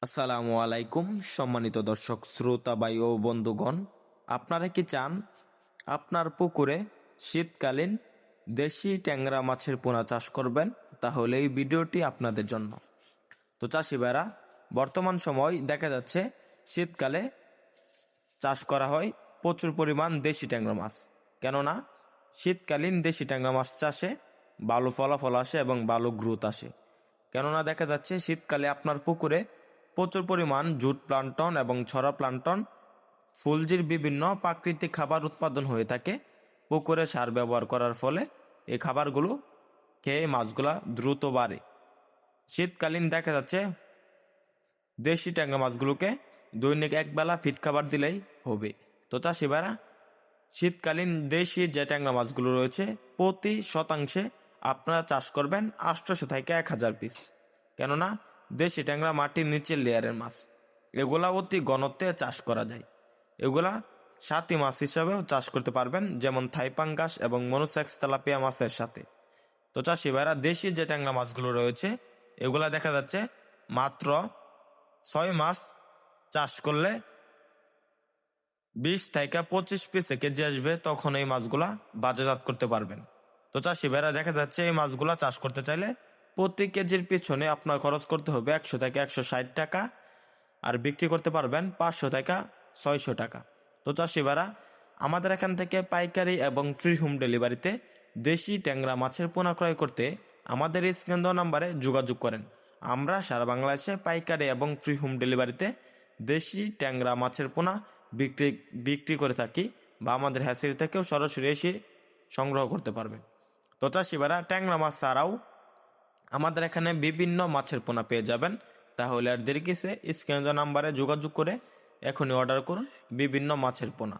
আসসালামু আলাইকুম সম্মানিত দর্শক শ্রোতা ভাই ও বন্ধুগণ, আপনারা কি চান আপনার পুকুরে শীতকালীন দেশি ট্যাংরা মাছের পোনা চাষ করবেন? তাহলে এই ভিডিওটি আপনাদের জন্য। তো চাষি ভাইরা, বর্তমান সময় দেখা যাচ্ছে শীতকালে চাষ করা হয় প্রচুর পরিমাণ দেশি ট্যাংরা মাছ। কেননা শীতকালীন দেশি ট্যাংরা মাছ চাষে ভালো ফলাফল আসে এবং ভালো গ্রোথ আসে। কেননা দেখা যাচ্ছে শীতকালে আপনার পুকুরে প্রচুর পরিমাণ জুট প্লান্টন এবং ছড়া প্লান্টন, ফুলজির বিভিন্ন প্রাকৃতিক খাবার উৎপাদন হয়ে থাকে। পুকুরে সার ব্যবহার করার ফলে এই খাবারগুলো খেয়ে মাছগুলা দ্রুত বাড়ে। শীতকালীন দেখা যাচ্ছে দেশি ট্যাংরা মাছগুলোকে দৈনিক একবেলা ফিট খাবার দিলেই হবে। তো চাষি ভাইরা, শীতকালীন দেশি যে ট্যাংরা মাছগুলো রয়েছে প্রতি শতাংশে আপনারা চাষ করবেন 800 থেকে 1000 পিস। কেননা দেশি ট্যাংরা মাটির নিচের লেয়ারের মাছ, এগুলা অতি ঘনত্বে চাষ করা যায়। এগুলা সাথী মাছ হিসাবেও চাষ করতে পারবেন, যেমন থাইপাঙ্গাস এবং মনোসেক্স তেলাপিয়া মাছের সাথে। তো চাষি ভাইরা, দেশি যে ট্যাংরা মাছগুলো রয়েছে এগুলা দেখা যাচ্ছে মাত্র 6 মাস চাষ করলে 20 থেকে 25 পিসে কেজি আসবে, তখন এই মাছগুলা বাজারজাত করতে পারবেন। তো চাষি ভাইরা, দেখা যাচ্ছে এই মাছগুলা চাষ করতে চাইলে প্রতি কেজির পিছনে আপনার খরচ করতে হবে 100 থেকে 160 টাকা, আর বিক্রি করতে পারবেন 500 থেকে 600 টাকা। তো চাষি ভাইরা, আমাদের এখান থেকে পাইকারি এবং ফ্রি হোম ডেলিভারিতে দেশি ট্যাংরা মাছের পোনা ক্রয় করতে আমাদের এই স্ক্রিন দেওয়া নাম্বারে যোগাযোগ করেন। আমরা সারা বাংলাদেশে পাইকারি এবং ফ্রি হোম ডেলিভারিতে দেশি ট্যাংরা মাছের পোনা বিক্রি করে থাকি, বা আমাদের হ্যাচারি থেকেও সরাসরি এসে সংগ্রহ করতে পারবেন। তো চাষি ভাইরা, ট্যাংরা মাছ ছাড়াও আমাদের এখানে বিভিন্ন মাছের পোনা পেয়ে যাবেন। তাহলে আর দেরি কিসে, স্ক্রিনে দেওয়া নাম্বারে যোগাযোগ করে এখনই অর্ডার করুন বিভিন্ন মাছের পোনা।